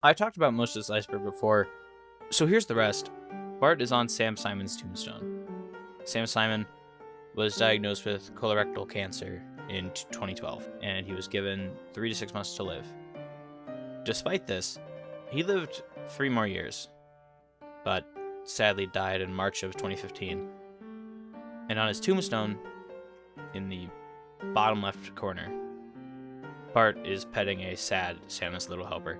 I talked about most of this iceberg before, so here's the rest. Bart is on Sam Simon's tombstone. Sam Simon was diagnosed with colorectal cancer in 2012, and he was given 3 to 6 months to live. Despite this, he lived 3 more years, but sadly died in March of 2015. And on his tombstone, in the bottom left corner, Bart is petting a sad Santa's little helper.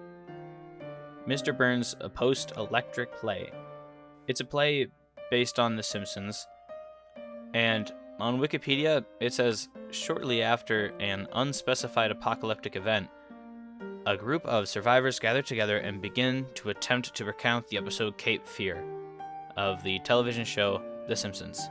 Mr. Burns, a post-electric play. It's a play based on The Simpsons, and on Wikipedia it says, shortly after an unspecified apocalyptic event, a group of survivors gather together and begin to attempt to recount the episode Cape Fear of the television show The Simpsons.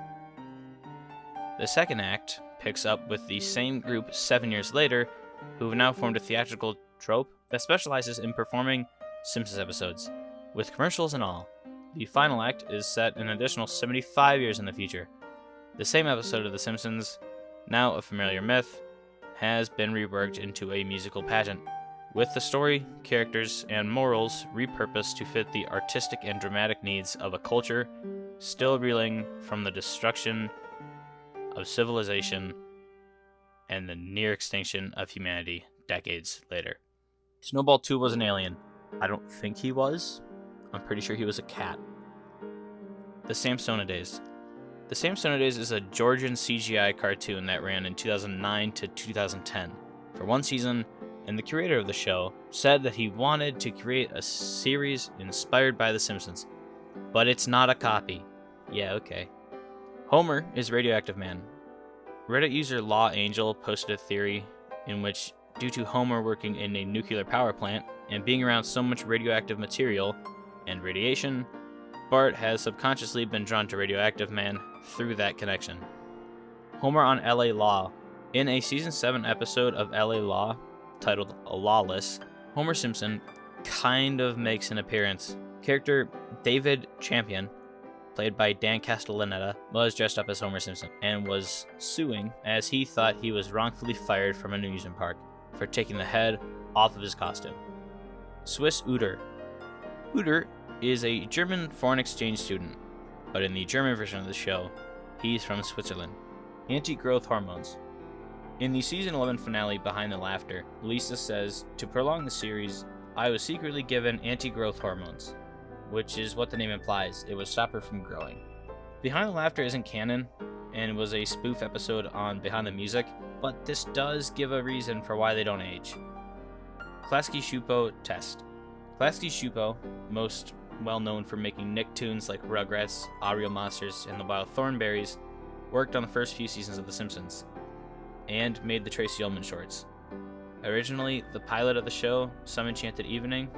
The second act picks up with the same group 7 years later, who have now formed a theatrical troupe that specializes in performing Simpsons episodes, with commercials and all. The final act is set an additional 75 years in the future. The same episode of The Simpsons, now a familiar myth, has been reworked into a musical pageant, with the story, characters, and morals repurposed to fit the artistic and dramatic needs of a culture still reeling from the destruction of civilization and the near extinction of humanity decades later. Snowball 2 was an alien. I don't think he was. I'm pretty sure he was a cat. The Samsonidays. The Samsonidays is a Georgian CGI cartoon that ran in 2009 to 2010 for one season, and the creator of the show said that he wanted to create a series inspired by The Simpsons. But it's not a copy. Yeah, okay. Homer is Radioactive Man. Reddit user Law Angel posted a theory in which, due to Homer working in a nuclear power plant and being around so much radioactive material and radiation, Bart has subconsciously been drawn to Radioactive Man through that connection. Homer on LA Law. In a Season 7 episode of LA Law, titled Lawless, Homer Simpson kind of makes an appearance. Character David Champion, played by Dan Castellaneta, was dressed up as Homer Simpson and was suing as he thought he was wrongfully fired from an amusement park for taking the head off of his costume. Swiss Uter. Uter is a German foreign exchange student, but in the German version of the show, he's from Switzerland. Anti-growth hormones. In the season 11 finale, Behind the Laughter, Lisa says, "To prolong the series, I was secretly given anti-growth hormones," which is what the name implies. It would stop her from growing. Behind the Laughter isn't canon, and was a spoof episode on Behind the Music, but this does give a reason for why they don't age. Klasky Shupo Test. Klasky Shupo, most well known for making Nicktoons like Rugrats, Oreo Monsters, and the Wild Thornberries, worked on the first few seasons of The Simpsons, and made the Tracy Ullman shorts. Originally, the pilot of the show, Some Enchanted Evening,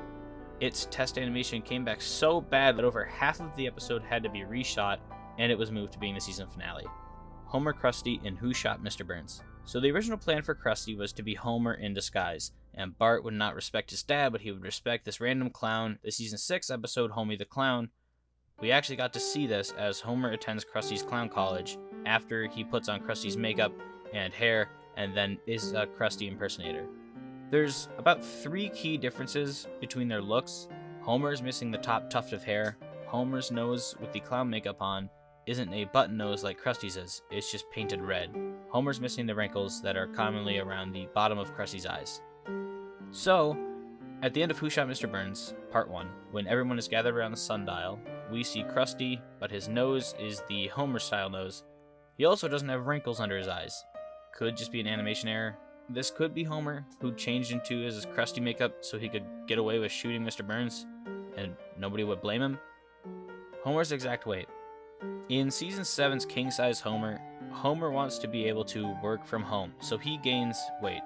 its test animation came back so bad that over half of the episode had to be reshot, and it was moved to being the season finale. Homer, Krusty, and Who Shot Mr. Burns. So the original plan for Krusty was to be Homer in disguise, and Bart would not respect his dad, but he would respect this random clown. The season 6 episode, Homie the Clown, we actually got to see this as Homer attends Krusty's clown college after he puts on Krusty's makeup and hair, and then is a Krusty impersonator. There's about 3 key differences between their looks. Homer's missing the top tuft of hair. Homer's nose with the clown makeup on isn't a button nose like Krusty's is, it's just painted red. Homer's missing the wrinkles that are commonly around the bottom of Krusty's eyes. So, at the end of Who Shot Mr. Burns, Part 1, when everyone is gathered around the sundial, we see Krusty, but his nose is the Homer-style nose. He also doesn't have wrinkles under his eyes. Could just be an animation error. This could be Homer, who changed into his Krusty makeup so he could get away with shooting Mr. Burns, and nobody would blame him. Homer's exact weight. In Season 7's King-Size Homer, Homer wants to be able to work from home, so he gains weight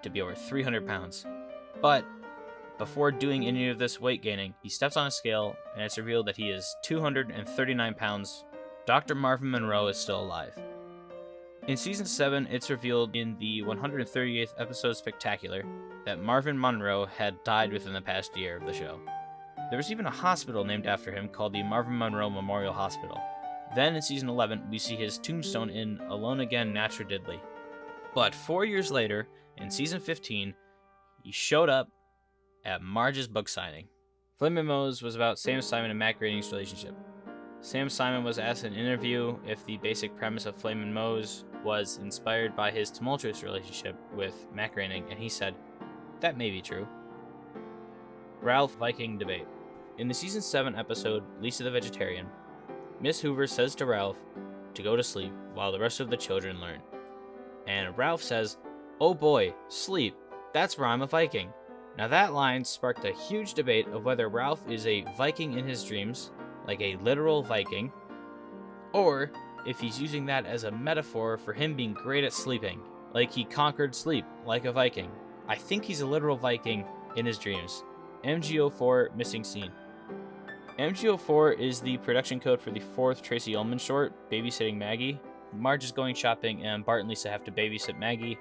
to be over 300 pounds. But before doing any of this weight gaining, he steps on a scale, and it's revealed that he is 239 pounds. Dr. Marvin Monroe is still alive. In Season 7, it's revealed in the 138th episode Spectacular that Marvin Monroe had died within the past year of the show. There was even a hospital named after him called the Marvin Monroe Memorial Hospital. Then in Season 11, we see his tombstone in Alone Again, Natra Diddley. But 4 years later, in Season 15, he showed up at Marge's book signing. Flamin' Moe's was about Sam Simon and Matt Groening's relationship. Sam Simon was asked in an interview if the basic premise of Flamin' Moe's was inspired by his tumultuous relationship with Matt Groening, and he said, "That may be true." Ralph Viking debate. In the season 7 episode, Lisa the Vegetarian, Miss Hoover says to Ralph to go to sleep while the rest of the children learn. And Ralph says, "Oh boy, sleep, that's where I'm a Viking." Now that line sparked a huge debate of whether Ralph is a Viking in his dreams, like a literal Viking, or if he's using that as a metaphor for him being great at sleeping, like he conquered sleep like a Viking. I think he's a literal Viking in his dreams. MGO4 missing scene. MGO4 is the production code for the 4th Tracy Ullman short, Babysitting Maggie. Marge is going shopping and Bart and Lisa have to babysit Maggie,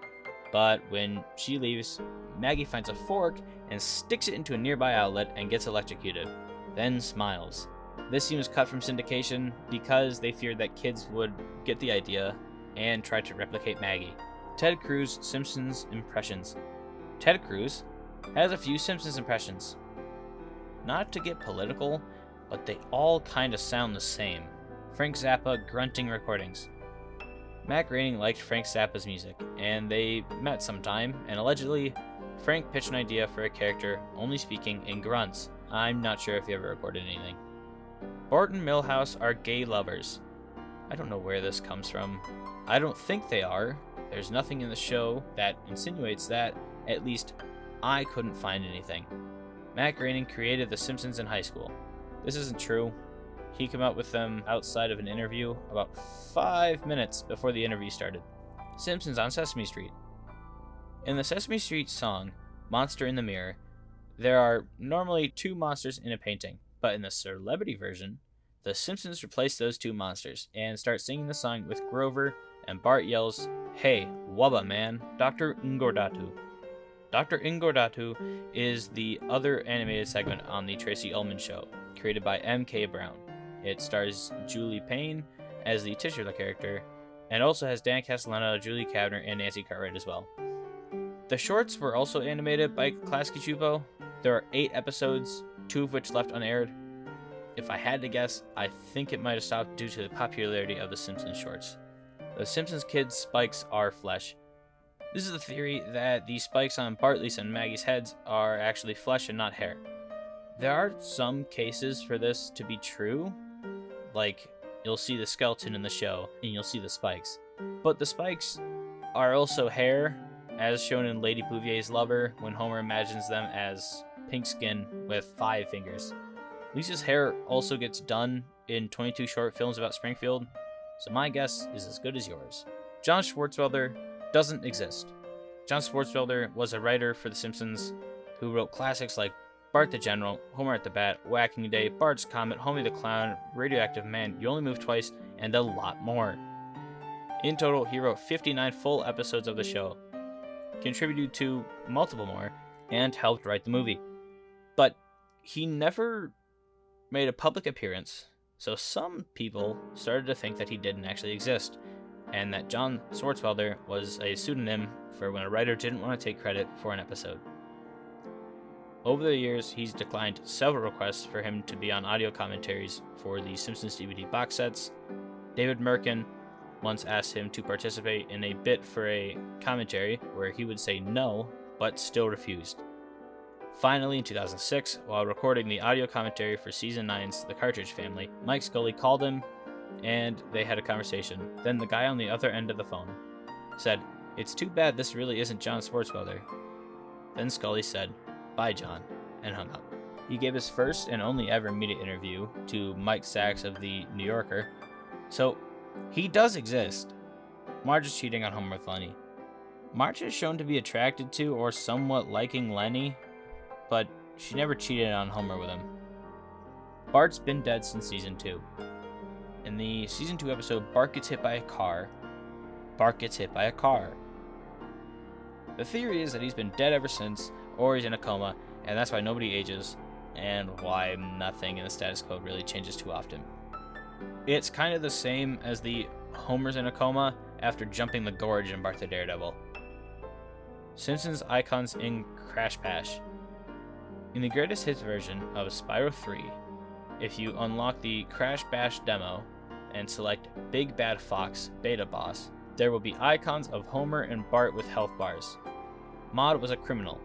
but when she leaves, Maggie finds a fork and sticks it into a nearby outlet and gets electrocuted, then smiles. This scene was cut from syndication because they feared that kids would get the idea and try to replicate Maggie. Ted Cruz Simpsons impressions. Ted Cruz has a few Simpsons impressions. Not to get political, but they all kind of sound the same. Frank Zappa grunting recordings. Matt Groening liked Frank Zappa's music, and they met sometime, and allegedly, Frank pitched an idea for a character only speaking in grunts. I'm not sure if he ever recorded anything. Bart and Milhouse are gay lovers. I don't know where this comes from. I don't think they are. There's nothing in the show that insinuates that. At least, I couldn't find anything. Matt Groening created The Simpsons in high school. This isn't true. He came out with them outside of an interview about 5 minutes before the interview started. Simpsons on Sesame Street. In the Sesame Street song, Monster in the Mirror, there are normally 2 monsters in a painting, but in the celebrity version, the Simpsons replace those 2 monsters and start singing the song with Grover, and Bart yells, "Hey, wubba man, Dr. Ngordatu." Dr. Ngordatu is the other animated segment on the Tracy Ullman Show, created by M.K. Brown. It stars Julie Payne as the titular character, and also has Dan Castellano, Julie Kavner, and Nancy Cartwright as well. The shorts were also animated by Klasky Csupo. There are 8 episodes, 2 of which left unaired. If I had to guess, I think it might have stopped due to the popularity of the Simpsons shorts. The Simpsons kids' spikes are flesh. This is the theory that the spikes on Bart, Lisa, and Maggie's heads are actually flesh and not hair. There are some cases for this to be true, like you'll see the skeleton in the show and you'll see the spikes. But the spikes are also hair, as shown in Lady Bouvier's Lover when Homer imagines them as pink skin with 5 fingers. Lisa's hair also gets done in 22 short films about Springfield, so my guess is as good as yours. John Swartzwelder doesn't exist. John Swartzwelder was a writer for The Simpsons who wrote classics like Bart the General, Homer at the Bat, Whacking Day, Bart's Comet, Homie the Clown, Radioactive Man, You Only Move Twice, and a lot more. In total, he wrote 59 full episodes of the show, contributed to multiple more, and helped write the movie. But he never made a public appearance, so some people started to think that he didn't actually exist, and that John Swartzwelder was a pseudonym for when a writer didn't want to take credit for an episode. Over the years, he's declined several requests for him to be on audio commentaries for the Simpsons DVD box sets. David Merkin once asked him to participate in a bit for a commentary where he would say no, but still refused. Finally, in 2006, while recording the audio commentary for Season 9's The Cartridge Family, Mike Scully called him, and they had a conversation. Then the guy on the other end of the phone said, "It's too bad this really isn't John Swartzwelder." Then Scully said, "Bye, John," and hung up. He gave his first and only ever media interview to Mike Sachs of The New Yorker. So, he does exist. Marge is cheating on Homer with Lenny. Marge is shown to be attracted to or somewhat liking Lenny, but she never cheated on Homer with him. Bart's been dead since Season 2. In the Season 2 episode, Bart gets hit by a car. Bart gets hit by a car. The theory is that he's been dead ever since, or he's in a coma, and that's why nobody ages, and why nothing in the status quo really changes too often. It's kind of the same as the Homer's in a coma after jumping the gorge in Bart the Daredevil. Simpsons icons in Crash Bash. In the greatest hits version of Spyro 3, if you unlock the Crash Bash demo and select Big Bad Fox Beta Boss, there will be icons of Homer and Bart with health bars. Mod was a criminal.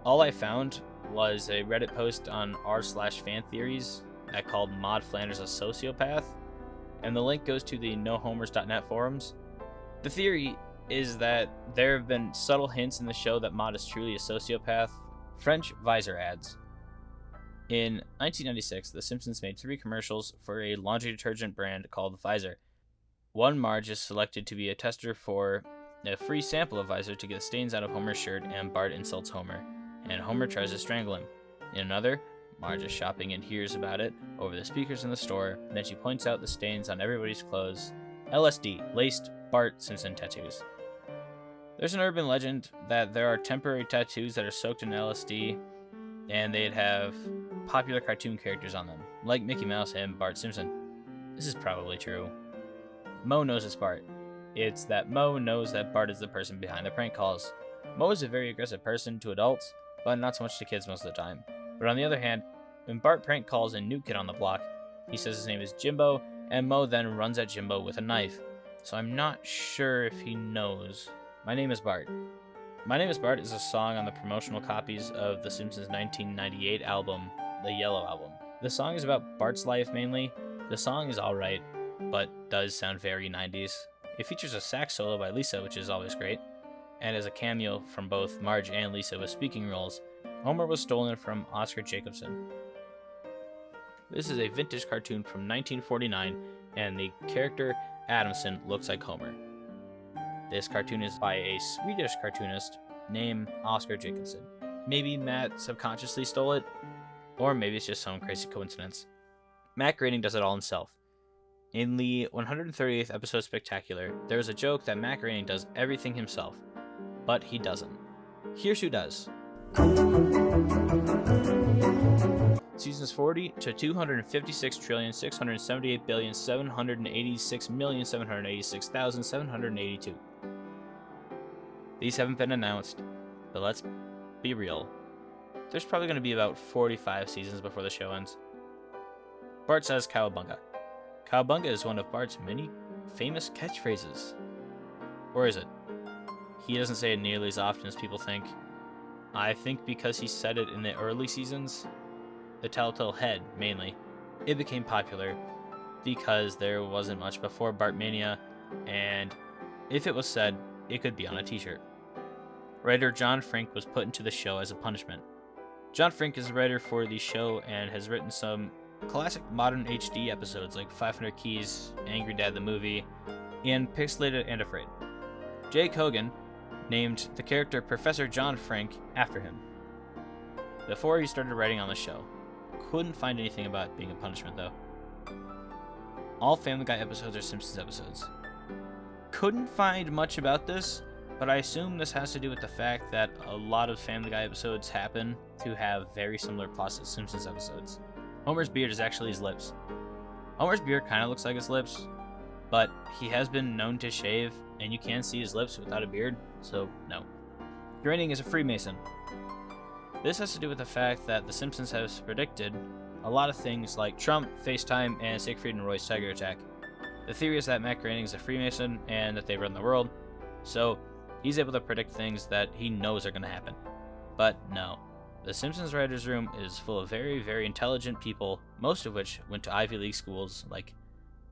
All I found was a Reddit post on r/fantheories that called Mod Flanders a sociopath, and the link goes to the nohomers.net forums. The theory is that there have been subtle hints in the show that Mod is truly a sociopath. French visor ads. In 1996, The Simpsons made 3 commercials for a laundry detergent brand called Visor. One, Marge is selected to be a tester for a free sample of Visor to get stains out of Homer's shirt, and Bart insults Homer, and Homer tries to strangle him. In another, Marge is shopping and hears about it over the speakers in the store, then she points out the stains on everybody's clothes. LSD, laced Bart Simpson tattoos. There's an urban legend that there are temporary tattoos that are soaked in LSD, and they'd have popular cartoon characters on them, like Mickey Mouse and Bart Simpson. This is probably true. Moe knows it's Bart. It's that Moe knows that Bart is the person behind the prank calls. Moe is a very aggressive person to adults, but not so much to kids most of the time. But on the other hand, when Bart prank calls a new kid on the block, he says his name is Jimbo, and Moe then runs at Jimbo with a knife. So I'm not sure if he knows. My Name is Bart. My Name is Bart is a song on the promotional copies of The Simpsons' 1998 album, The Yellow Album. The song is about Bart's life mainly. The song is alright, but does sound very 90s. It features a sax solo by Lisa, which is always great, and as a cameo from both Marge and Lisa with speaking roles. Homer was stolen from Oscar Jacobson. This is a vintage cartoon from 1949, and the character Adamson looks like Homer. This cartoon is by a Swedish cartoonist named Oscar Jacobson. Maybe Matt subconsciously stole it, or maybe it's just some crazy coincidence. Matt Groening does it all himself. In the 138th episode Spectacular, there is a joke that Matt Groening does everything himself, but he doesn't. Here's who does. Seasons 40 to 256,678,786,786,782. These haven't been announced, but let's be real. There's probably going to be about 45 seasons before the show ends. Bart says cowabunga. Cowabunga is one of Bart's many famous catchphrases. Or is it? He doesn't say it nearly as often as people think. I think because he said it in the early seasons, the Telltale Head mainly, it became popular because there wasn't much before Bartmania, and if it was said, it could be on a t-shirt. Writer John Frink was put into the show as a punishment. John Frink is a writer for the show and has written some classic modern HD episodes like 500 Keys, Angry Dad the Movie, and Pixelated and Afraid. Jay Kogan named the character Professor John Frink after him before he started writing on the show. Couldn't find anything about being a punishment though. All Family Guy episodes are Simpsons episodes. Couldn't find much about this, but I assume this has to do with the fact that a lot of Family Guy episodes happen to have very similar plots as Simpsons episodes. Homer's beard is actually his lips. Homer's beard kind of looks like his lips, but he has been known to shave, and you can see his lips without a beard, so no. Groening is a Freemason. This has to do with the fact that The Simpsons has predicted a lot of things like Trump, FaceTime, and Siegfried and Roy's tiger attack. The theory is that Matt Groening is a Freemason and that they run the world, so he's able to predict things that he knows are going to happen. But no. The Simpsons writers' room is full of very, very intelligent people, most of which went to Ivy League schools like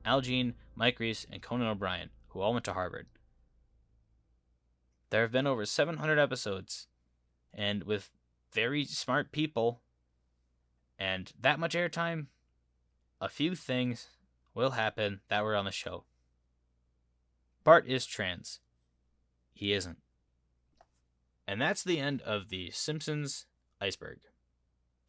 Al Jean, Mike Reese, and Conan O'Brien, who all went to Harvard. There have been over 700 episodes, and with very smart people and that much airtime, a few things will happen that were on the show. Bart is trans. He isn't. And that's the end of The Simpsons Iceberg.